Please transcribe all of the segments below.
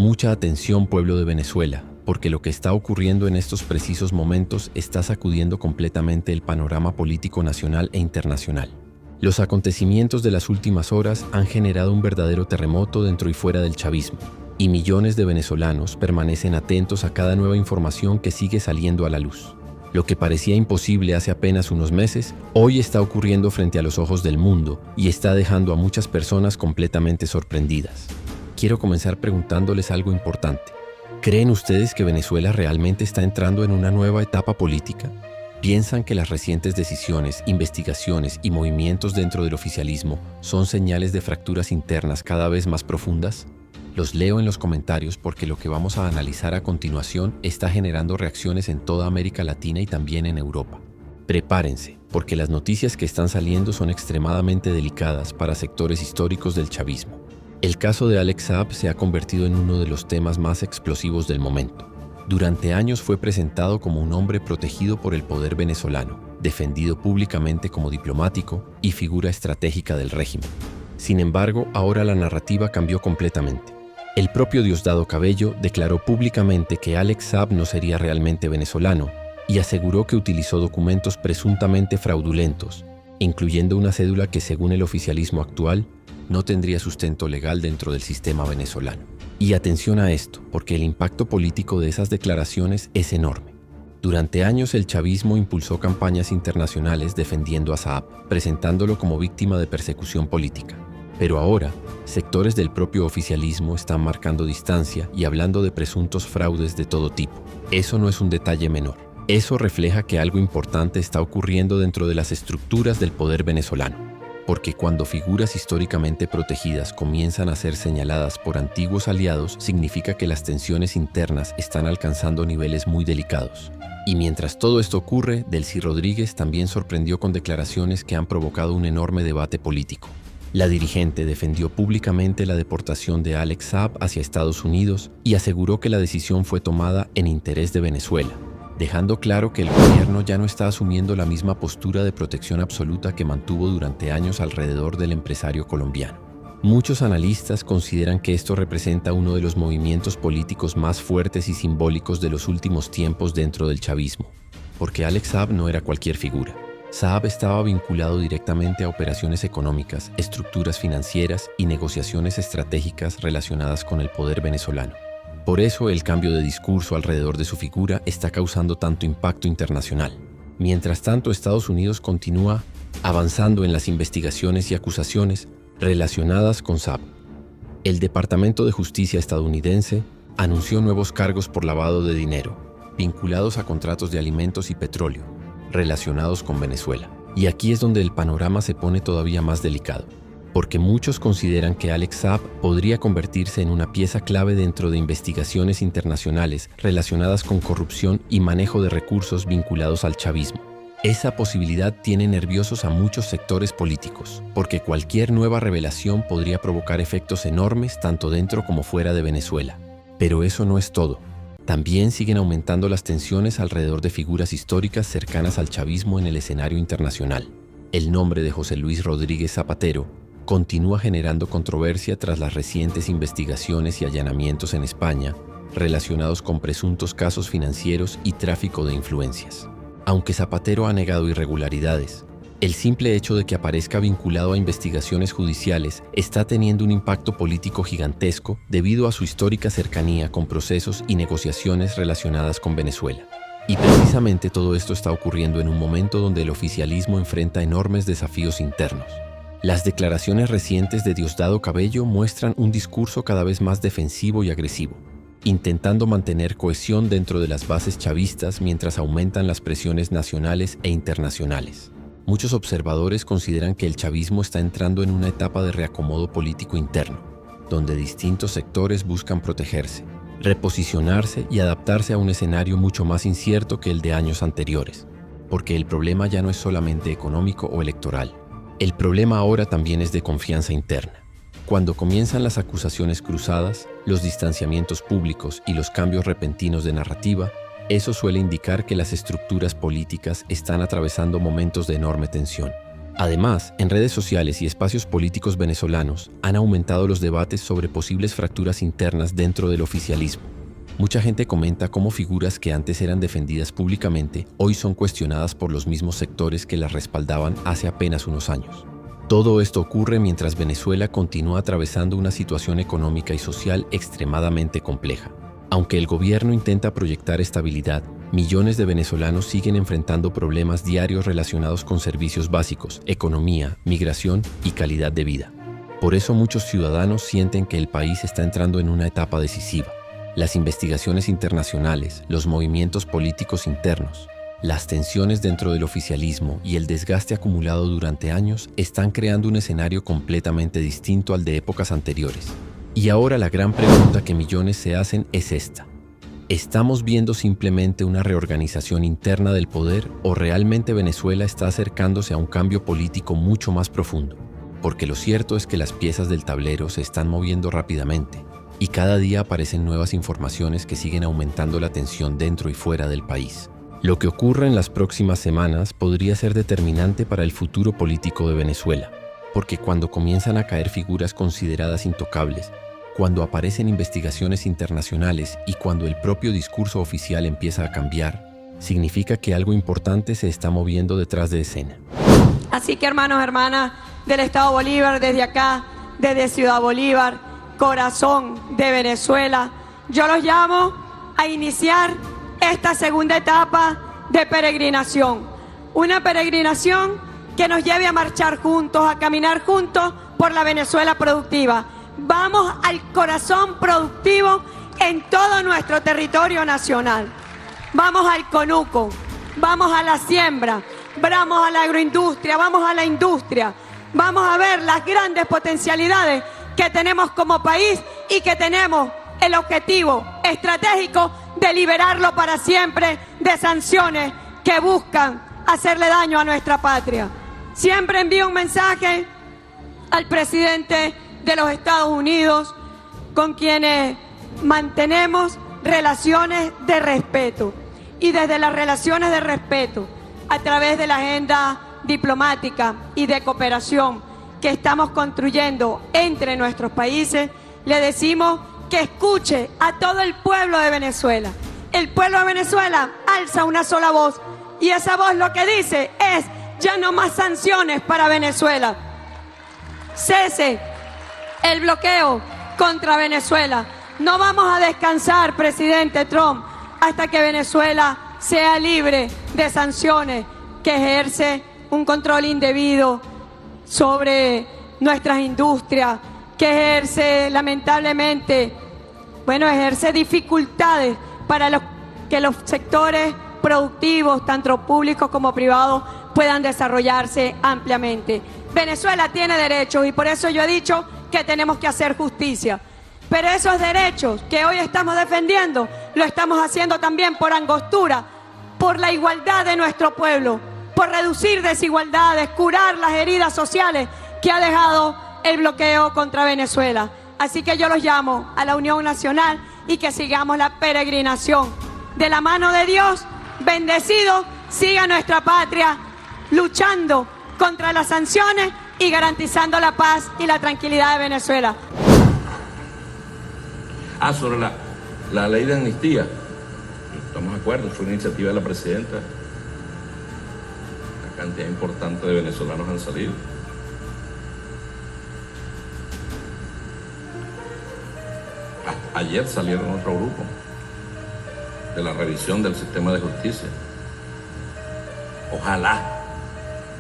Mucha atención, pueblo de Venezuela, porque lo que está ocurriendo en estos precisos momentos está sacudiendo completamente el panorama político nacional e internacional. Los acontecimientos de las últimas horas han generado un verdadero terremoto dentro y fuera del chavismo, y millones de venezolanos permanecen atentos a cada nueva información que sigue saliendo a la luz. Lo que parecía imposible hace apenas unos meses, hoy está ocurriendo frente a los ojos del mundo y está dejando a muchas personas completamente sorprendidas. Quiero comenzar preguntándoles algo importante. ¿Creen ustedes que Venezuela realmente está entrando en una nueva etapa política? ¿Piensan que las recientes decisiones, investigaciones y movimientos dentro del oficialismo son señales de fracturas internas cada vez más profundas? Los leo en los comentarios porque lo que vamos a analizar a continuación está generando reacciones en toda América Latina y también en Europa. Prepárense, porque las noticias que están saliendo son extremadamente delicadas para sectores históricos del chavismo. El caso de Alex Saab se ha convertido en uno de los temas más explosivos del momento. Durante años fue presentado como un hombre protegido por el poder venezolano, defendido públicamente como diplomático y figura estratégica del régimen. Sin embargo, ahora la narrativa cambió completamente. El propio Diosdado Cabello declaró públicamente que Alex Saab no sería realmente venezolano y aseguró que utilizó documentos presuntamente fraudulentos, incluyendo una cédula que, según el oficialismo actual, no tendría sustento legal dentro del sistema venezolano. Y atención a esto, porque el impacto político de esas declaraciones es enorme. Durante años el chavismo impulsó campañas internacionales defendiendo a Saab, presentándolo como víctima de persecución política. Pero ahora, sectores del propio oficialismo están marcando distancia y hablando de presuntos fraudes de todo tipo. Eso no es un detalle menor. Eso refleja que algo importante está ocurriendo dentro de las estructuras del poder venezolano. Porque cuando figuras históricamente protegidas comienzan a ser señaladas por antiguos aliados, significa que las tensiones internas están alcanzando niveles muy delicados. Y mientras todo esto ocurre, Delcy Rodríguez también sorprendió con declaraciones que han provocado un enorme debate político. La dirigente defendió públicamente la deportación de Alex Saab hacia Estados Unidos y aseguró que la decisión fue tomada en interés de Venezuela, dejando claro que el gobierno ya no está asumiendo la misma postura de protección absoluta que mantuvo durante años alrededor del empresario colombiano. Muchos analistas consideran que esto representa uno de los movimientos políticos más fuertes y simbólicos de los últimos tiempos dentro del chavismo, porque Alex Saab no era cualquier figura. Saab estaba vinculado directamente a operaciones económicas, estructuras financieras y negociaciones estratégicas relacionadas con el poder venezolano. Por eso el cambio de discurso alrededor de su figura está causando tanto impacto internacional. Mientras tanto, Estados Unidos continúa avanzando en las investigaciones y acusaciones relacionadas con Saab. El Departamento de Justicia estadounidense anunció nuevos cargos por lavado de dinero, vinculados a contratos de alimentos y petróleo, relacionados con Venezuela. Y aquí es donde el panorama se pone todavía más delicado, porque muchos consideran que Alex Saab podría convertirse en una pieza clave dentro de investigaciones internacionales relacionadas con corrupción y manejo de recursos vinculados al chavismo. Esa posibilidad tiene nerviosos a muchos sectores políticos, porque cualquier nueva revelación podría provocar efectos enormes tanto dentro como fuera de Venezuela. Pero eso no es todo. También siguen aumentando las tensiones alrededor de figuras históricas cercanas al chavismo en el escenario internacional. El nombre de José Luis Rodríguez Zapatero continúa generando controversia tras las recientes investigaciones y allanamientos en España relacionados con presuntos casos financieros y tráfico de influencias. Aunque Zapatero ha negado irregularidades, el simple hecho de que aparezca vinculado a investigaciones judiciales está teniendo un impacto político gigantesco debido a su histórica cercanía con procesos y negociaciones relacionadas con Venezuela. Y precisamente todo esto está ocurriendo en un momento donde el oficialismo enfrenta enormes desafíos internos. Las declaraciones recientes de Diosdado Cabello muestran un discurso cada vez más defensivo y agresivo, intentando mantener cohesión dentro de las bases chavistas mientras aumentan las presiones nacionales e internacionales. Muchos observadores consideran que el chavismo está entrando en una etapa de reacomodo político interno, donde distintos sectores buscan protegerse, reposicionarse y adaptarse a un escenario mucho más incierto que el de años anteriores, porque el problema ya no es solamente económico o electoral. El problema ahora también es de confianza interna. Cuando comienzan las acusaciones cruzadas, los distanciamientos públicos y los cambios repentinos de narrativa, eso suele indicar que las estructuras políticas están atravesando momentos de enorme tensión. Además, en redes sociales y espacios políticos venezolanos han aumentado los debates sobre posibles fracturas internas dentro del oficialismo. Mucha gente comenta cómo figuras que antes eran defendidas públicamente hoy son cuestionadas por los mismos sectores que las respaldaban hace apenas unos años. Todo esto ocurre mientras Venezuela continúa atravesando una situación económica y social extremadamente compleja. Aunque el gobierno intenta proyectar estabilidad, millones de venezolanos siguen enfrentando problemas diarios relacionados con servicios básicos, economía, migración y calidad de vida. Por eso muchos ciudadanos sienten que el país está entrando en una etapa decisiva. Las investigaciones internacionales, los movimientos políticos internos, las tensiones dentro del oficialismo y el desgaste acumulado durante años están creando un escenario completamente distinto al de épocas anteriores. Y ahora la gran pregunta que millones se hacen es esta: ¿estamos viendo simplemente una reorganización interna del poder o realmente Venezuela está acercándose a un cambio político mucho más profundo? Porque lo cierto es que las piezas del tablero se están moviendo rápidamente y cada día aparecen nuevas informaciones que siguen aumentando la tensión dentro y fuera del país. Lo que ocurra en las próximas semanas podría ser determinante para el futuro político de Venezuela, porque cuando comienzan a caer figuras consideradas intocables, cuando aparecen investigaciones internacionales y cuando el propio discurso oficial empieza a cambiar, significa que algo importante se está moviendo detrás de escena. Así que hermanos, hermanas del Estado Bolívar, desde acá, desde Ciudad Bolívar, corazón de Venezuela, yo los llamo a iniciar esta segunda etapa de peregrinación. Una peregrinación que nos lleve a marchar juntos, a caminar juntos por la Venezuela productiva. Vamos al corazón productivo en todo nuestro territorio nacional. Vamos al conuco, vamos a la siembra, vamos a la agroindustria, vamos a la industria. Vamos a ver las grandes potencialidades que tenemos como país y que tenemos el objetivo estratégico de liberarlo para siempre de sanciones que buscan hacerle daño a nuestra patria. Siempre envío un mensaje al presidente de los Estados Unidos, con quienes mantenemos relaciones de respeto. Y desde las relaciones de respeto, a través de la agenda diplomática y de cooperación que estamos construyendo entre nuestros países, le decimos que escuche a todo el pueblo de Venezuela. El pueblo de Venezuela alza una sola voz y esa voz lo que dice es: ya no más sanciones para Venezuela. Cese el bloqueo contra Venezuela. No vamos a descansar, presidente Trump, hasta que Venezuela sea libre de sanciones que ejerce un control indebido sobre nuestras industrias, que ejerce lamentablemente, ejerce dificultades para que los sectores productivos, tanto públicos como privados, puedan desarrollarse ampliamente. Venezuela tiene derechos y por eso yo he dicho que tenemos que hacer justicia. Pero esos derechos que hoy estamos defendiendo, lo estamos haciendo también por angostura, por la igualdad de nuestro pueblo, por reducir desigualdades, curar las heridas sociales que ha dejado el bloqueo contra Venezuela. Así que yo los llamo a la unión nacional y que sigamos la peregrinación. De la mano de Dios, bendecido, siga nuestra patria luchando contra las sanciones y garantizando la paz y la tranquilidad de Venezuela. Sobre la ley de amnistía, estamos de acuerdo, fue una iniciativa de la presidenta. Una cantidad importante de venezolanos han salido. Ayer salieron otro grupo de la revisión del sistema de justicia. Ojalá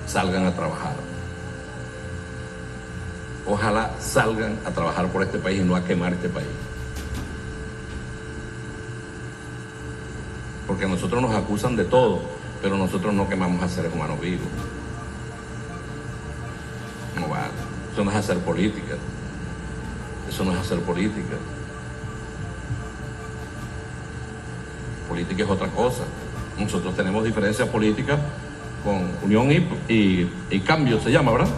salgan a trabajar. Ojalá salgan a trabajar por este país y no a quemar este país. Porque a nosotros nos acusan de todo, pero nosotros no quemamos a seres humanos vivos. No vale. Eso no es hacer política. Eso no es hacer política. Política es otra cosa. Nosotros tenemos diferencias políticas con Unión y Cambio, se llama, ¿verdad?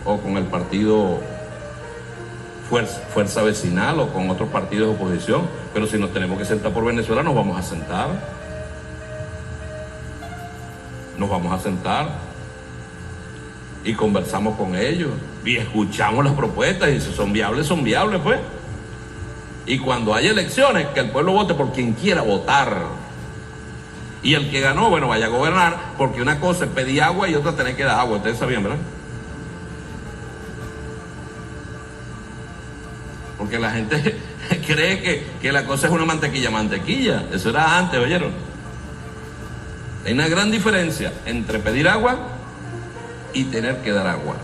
O con el partido Fuerza Vecinal o con otros partidos de oposición, pero si nos tenemos que sentar por Venezuela, nos vamos a sentar. Nos vamos a sentar. y conversamos con ellos y escuchamos las propuestas y si son viables, pues. Y cuando hay elecciones, que el pueblo vote por quien quiera votar. Y el que ganó, bueno, vaya a gobernar, porque una cosa es pedir agua y otra tener que dar agua. Ustedes sabían, ¿verdad? Porque la gente cree que la cosa es una mantequilla. Eso era antes, ¿oyeron? Hay una gran diferencia entre pedir agua y tener que dar agua.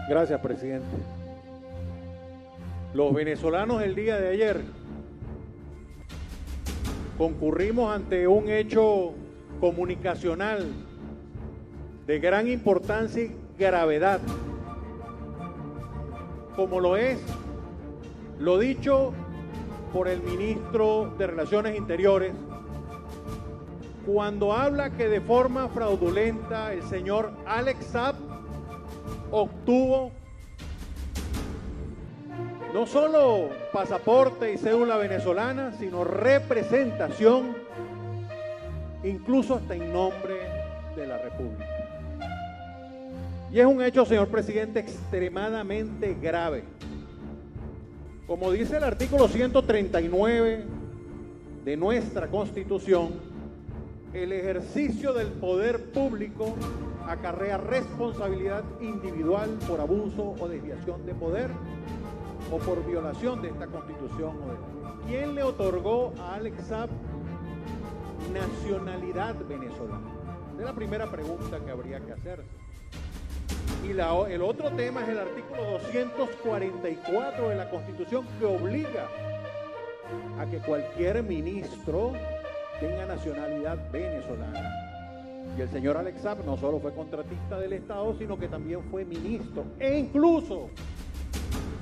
Gracias, presidente. Los venezolanos el día de ayer concurrimos ante un hecho comunicacional de gran importancia y gravedad, como lo es lo dicho por el ministro de Relaciones Interiores, cuando habla que de forma fraudulenta el señor Alex Saab obtuvo no solo pasaporte y cédula venezolana, sino representación, incluso hasta en nombre de la República. Y es un hecho, señor presidente, extremadamente grave. Como dice el artículo 139 de nuestra Constitución, el ejercicio del poder público acarrea responsabilidad individual por abuso o desviación de poder o por violación de esta Constitución o de la ley. ¿Quién le otorgó a Alex Saab nacionalidad venezolana? Esa es la primera pregunta que habría que hacerse. Y el otro tema es el artículo 244 de la Constitución, que obliga a que cualquier ministro tenga nacionalidad venezolana. Y el señor Alex Saab no solo fue contratista del Estado, sino que también fue ministro e incluso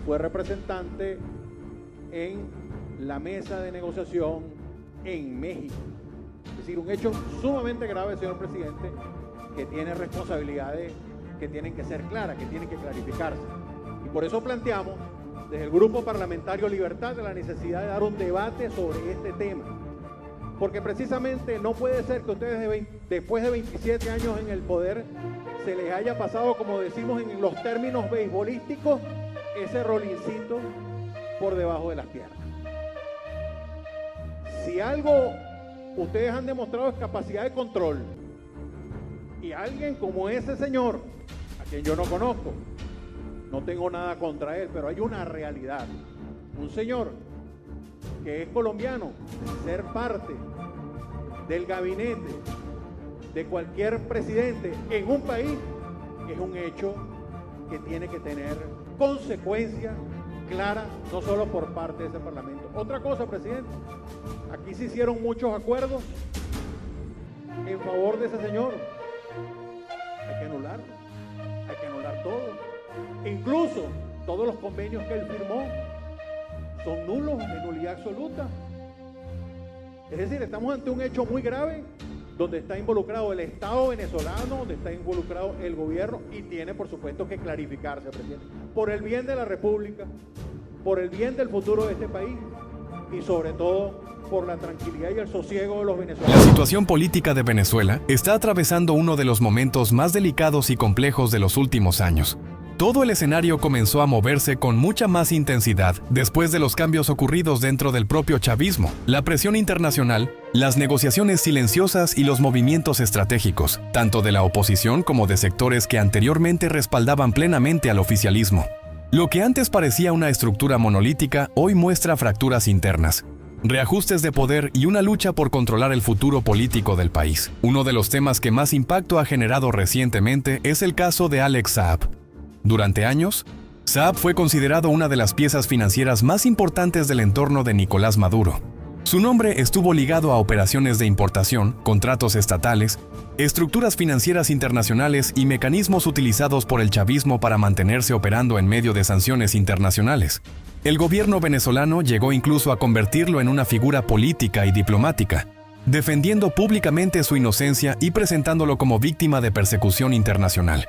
fue representante en la mesa de negociación en México. Es decir, un hecho sumamente grave, señor presidente, que tiene responsabilidades que tienen que ser claras, que tienen que clarificarse. Y por eso planteamos desde el Grupo Parlamentario Libertad la necesidad de dar un debate sobre este tema. Porque precisamente no puede ser que ustedes después de 27 años en el poder se les haya pasado, como decimos en los términos beisbolísticos, ese rolincito por debajo de las piernas. Si algo ustedes han demostrado es capacidad de control, y alguien como ese señor, a quien yo no conozco, no tengo nada contra él, pero hay una realidad. Un señor que es colombiano, ser parte del gabinete de cualquier presidente en un país es un hecho que tiene que tener consecuencias claras, no solo por parte de ese parlamento. Otra cosa, presidente, aquí se hicieron muchos acuerdos en favor de ese señor. Hay que anularlo, hay que anular todo. Incluso todos los convenios que él firmó son nulos, de nulidad absoluta. Es decir, estamos ante un hecho muy grave donde está involucrado el Estado venezolano, donde está involucrado el gobierno y tiene, por supuesto, que clarificarse, presidente, por el bien de la República, por el bien del futuro de este país y sobre todo por la tranquilidad y el sosiego de los venezolanos. La situación política de Venezuela está atravesando uno de los momentos más delicados y complejos de los últimos años. Todo el escenario comenzó a moverse con mucha más intensidad después de los cambios ocurridos dentro del propio chavismo, la presión internacional, las negociaciones silenciosas y los movimientos estratégicos, tanto de la oposición como de sectores que anteriormente respaldaban plenamente al oficialismo. Lo que antes parecía una estructura monolítica, hoy muestra fracturas internas, reajustes de poder y una lucha por controlar el futuro político del país. Uno de los temas que más impacto ha generado recientemente es el caso de Alex Saab. Durante años, Saab fue considerado una de las piezas financieras más importantes del entorno de Nicolás Maduro. Su nombre estuvo ligado a operaciones de importación, contratos estatales, estructuras financieras internacionales y mecanismos utilizados por el chavismo para mantenerse operando en medio de sanciones internacionales. El gobierno venezolano llegó incluso a convertirlo en una figura política y diplomática, defendiendo públicamente su inocencia y presentándolo como víctima de persecución internacional.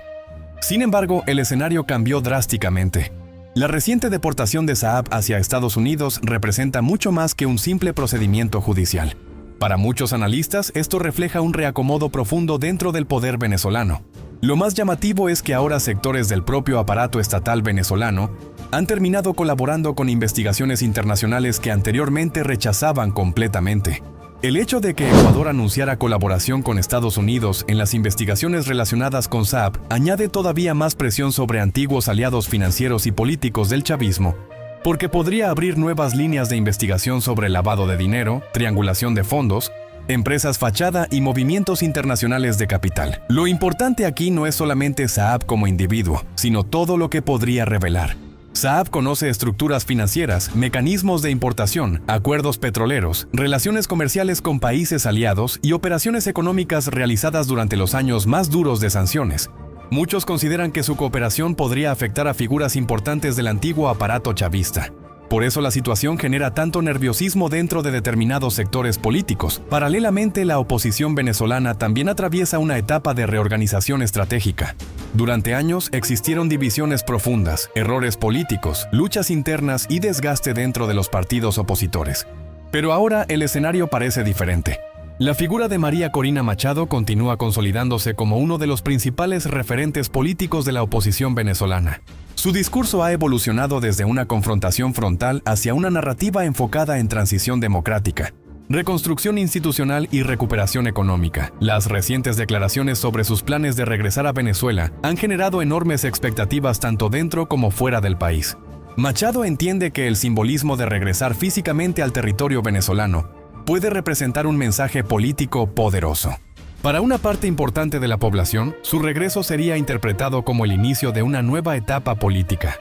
Sin embargo, el escenario cambió drásticamente. La reciente deportación de Saab hacia Estados Unidos representa mucho más que un simple procedimiento judicial. Para muchos analistas, esto refleja un reacomodo profundo dentro del poder venezolano. Lo más llamativo es que ahora sectores del propio aparato estatal venezolano han terminado colaborando con investigaciones internacionales que anteriormente rechazaban completamente. El hecho de que Ecuador anunciara colaboración con Estados Unidos en las investigaciones relacionadas con Saab añade todavía más presión sobre antiguos aliados financieros y políticos del chavismo, porque podría abrir nuevas líneas de investigación sobre lavado de dinero, triangulación de fondos, empresas fachada y movimientos internacionales de capital. Lo importante aquí no es solamente Saab como individuo, sino todo lo que podría revelar. Saab conoce estructuras financieras, mecanismos de importación, acuerdos petroleros, relaciones comerciales con países aliados y operaciones económicas realizadas durante los años más duros de sanciones. Muchos consideran que su cooperación podría afectar a figuras importantes del antiguo aparato chavista. Por eso la situación genera tanto nerviosismo dentro de determinados sectores políticos. Paralelamente, la oposición venezolana también atraviesa una etapa de reorganización estratégica. Durante años existieron divisiones profundas, errores políticos, luchas internas y desgaste dentro de los partidos opositores. Pero ahora el escenario parece diferente. La figura de María Corina Machado continúa consolidándose como uno de los principales referentes políticos de la oposición venezolana. Su discurso ha evolucionado desde una confrontación frontal hacia una narrativa enfocada en transición democrática, reconstrucción institucional y recuperación económica. Las recientes declaraciones sobre sus planes de regresar a Venezuela han generado enormes expectativas tanto dentro como fuera del país. Machado entiende que el simbolismo de regresar físicamente al territorio venezolano puede representar un mensaje político poderoso. Para una parte importante de la población, su regreso sería interpretado como el inicio de una nueva etapa política.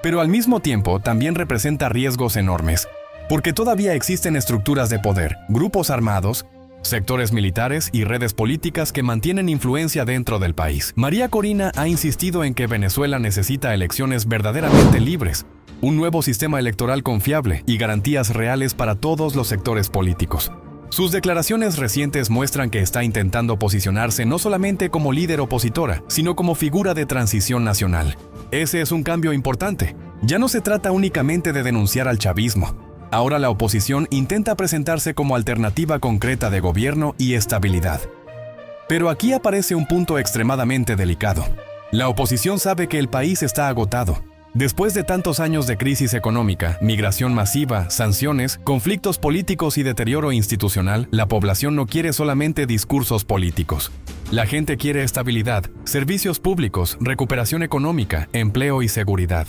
Pero al mismo tiempo también representa riesgos enormes, porque todavía existen estructuras de poder, grupos armados, sectores militares y redes políticas que mantienen influencia dentro del país. María Corina ha insistido en que Venezuela necesita elecciones verdaderamente libres, un nuevo sistema electoral confiable y garantías reales para todos los sectores políticos. Sus declaraciones recientes muestran que está intentando posicionarse no solamente como líder opositora, sino como figura de transición nacional. Ese es un cambio importante. Ya no se trata únicamente de denunciar al chavismo. Ahora la oposición intenta presentarse como alternativa concreta de gobierno y estabilidad. Pero aquí aparece un punto extremadamente delicado. La oposición sabe que el país está agotado. Después de tantos años de crisis económica, migración masiva, sanciones, conflictos políticos y deterioro institucional, la población no quiere solamente discursos políticos. La gente quiere estabilidad, servicios públicos, recuperación económica, empleo y seguridad.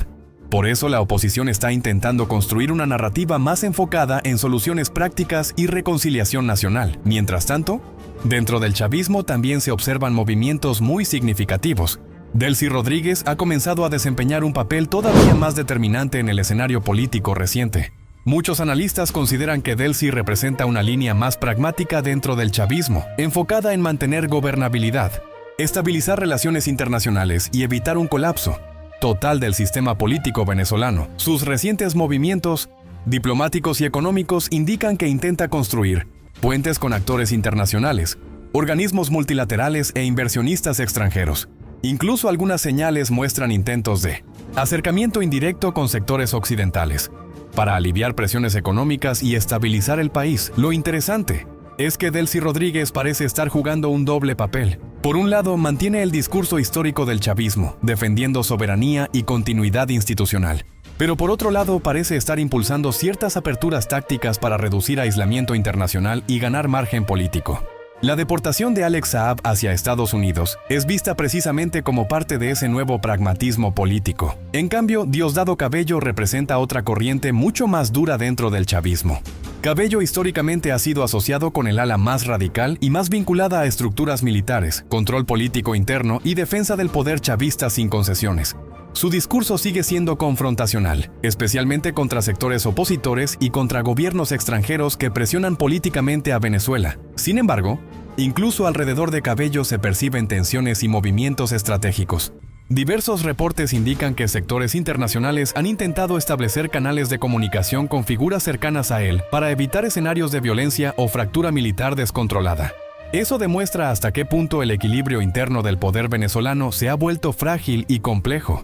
Por eso la oposición está intentando construir una narrativa más enfocada en soluciones prácticas y reconciliación nacional. Mientras tanto, dentro del chavismo también se observan movimientos muy significativos. Delcy Rodríguez ha comenzado a desempeñar un papel todavía más determinante en el escenario político reciente. Muchos analistas consideran que Delcy representa una línea más pragmática dentro del chavismo, enfocada en mantener gobernabilidad, estabilizar relaciones internacionales y evitar un colapso total del sistema político venezolano. Sus recientes movimientos diplomáticos y económicos indican que intenta construir puentes con actores internacionales, organismos multilaterales e inversionistas extranjeros. Incluso algunas señales muestran intentos de acercamiento indirecto con sectores occidentales, para aliviar presiones económicas y estabilizar el país. Lo interesante es que Delcy Rodríguez parece estar jugando un doble papel. Por un lado, mantiene el discurso histórico del chavismo, defendiendo soberanía y continuidad institucional. Pero por otro lado, parece estar impulsando ciertas aperturas tácticas para reducir aislamiento internacional y ganar margen político. La deportación de Alex Saab hacia Estados Unidos es vista precisamente como parte de ese nuevo pragmatismo político. En cambio, Diosdado Cabello representa otra corriente mucho más dura dentro del chavismo. Cabello históricamente ha sido asociado con el ala más radical y más vinculada a estructuras militares, control político interno y defensa del poder chavista sin concesiones. Su discurso sigue siendo confrontacional, especialmente contra sectores opositores y contra gobiernos extranjeros que presionan políticamente a Venezuela. Sin embargo, incluso alrededor de Cabello se perciben tensiones y movimientos estratégicos. Diversos reportes indican que sectores internacionales han intentado establecer canales de comunicación con figuras cercanas a él para evitar escenarios de violencia o fractura militar descontrolada. Eso demuestra hasta qué punto el equilibrio interno del poder venezolano se ha vuelto frágil y complejo.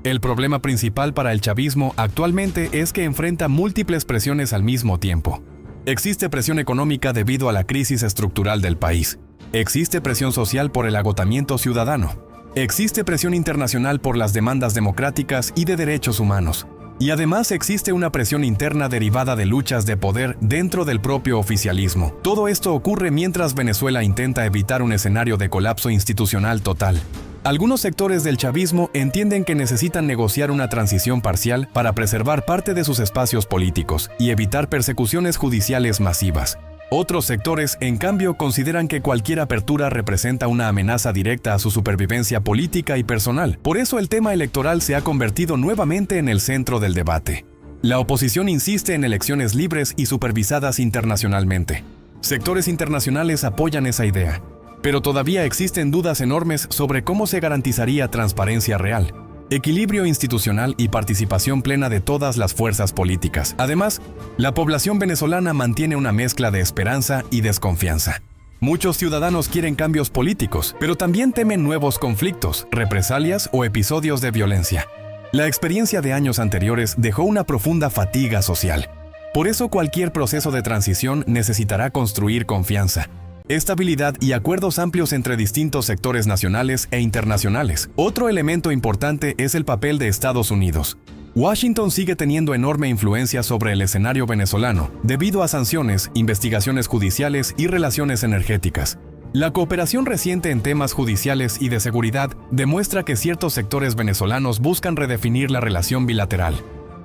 El problema principal para el chavismo actualmente es que enfrenta múltiples presiones al mismo tiempo. Existe presión económica debido a la crisis estructural del país. Existe presión social por el agotamiento ciudadano. Existe presión internacional por las demandas democráticas y de derechos humanos. Y además existe una presión interna derivada de luchas de poder dentro del propio oficialismo. Todo esto ocurre mientras Venezuela intenta evitar un escenario de colapso institucional total. Algunos sectores del chavismo entienden que necesitan negociar una transición parcial para preservar parte de sus espacios políticos y evitar persecuciones judiciales masivas. Otros sectores, en cambio, consideran que cualquier apertura representa una amenaza directa a su supervivencia política y personal. Por eso el tema electoral se ha convertido nuevamente en el centro del debate. La oposición insiste en elecciones libres y supervisadas internacionalmente. Sectores internacionales apoyan esa idea, pero todavía existen dudas enormes sobre cómo se garantizaría transparencia real, equilibrio institucional y participación plena de todas las fuerzas políticas. Además, la población venezolana mantiene una mezcla de esperanza y desconfianza. Muchos ciudadanos quieren cambios políticos, pero también temen nuevos conflictos, represalias o episodios de violencia. La experiencia de años anteriores dejó una profunda fatiga social. Por eso cualquier proceso de transición necesitará construir confianza, estabilidad y acuerdos amplios entre distintos sectores nacionales e internacionales. Otro elemento importante es el papel de Estados Unidos. Washington sigue teniendo enorme influencia sobre el escenario venezolano debido a sanciones, investigaciones judiciales y relaciones energéticas. La cooperación reciente en temas judiciales y de seguridad demuestra que ciertos sectores venezolanos buscan redefinir la relación bilateral.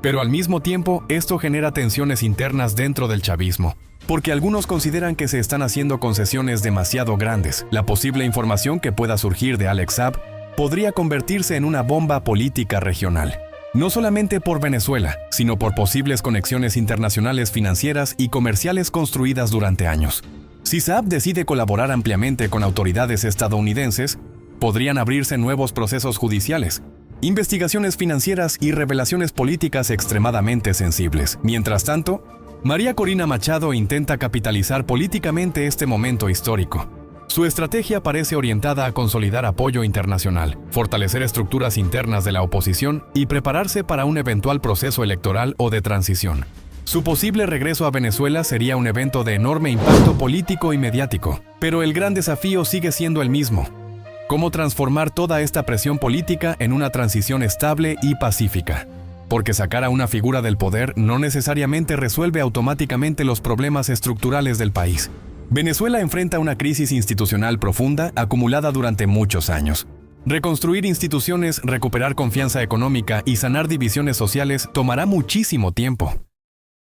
Pero al mismo tiempo, esto genera tensiones internas dentro del chavismo, porque algunos consideran que se están haciendo concesiones demasiado grandes. La posible información que pueda surgir de Alex Saab podría convertirse en una bomba política regional, no solamente por Venezuela, sino por posibles conexiones internacionales financieras y comerciales construidas durante años. Si Saab decide colaborar ampliamente con autoridades estadounidenses, podrían abrirse nuevos procesos judiciales, investigaciones financieras y revelaciones políticas extremadamente sensibles. Mientras tanto, María Corina Machado intenta capitalizar políticamente este momento histórico. Su estrategia parece orientada a consolidar apoyo internacional, fortalecer estructuras internas de la oposición y prepararse para un eventual proceso electoral o de transición. Su posible regreso a Venezuela sería un evento de enorme impacto político y mediático, pero el gran desafío sigue siendo el mismo: cómo transformar toda esta presión política en una transición estable y pacífica. Porque sacar a una figura del poder no necesariamente resuelve automáticamente los problemas estructurales del país. Venezuela enfrenta una crisis institucional profunda acumulada durante muchos años. Reconstruir instituciones, recuperar confianza económica y sanar divisiones sociales tomará muchísimo tiempo.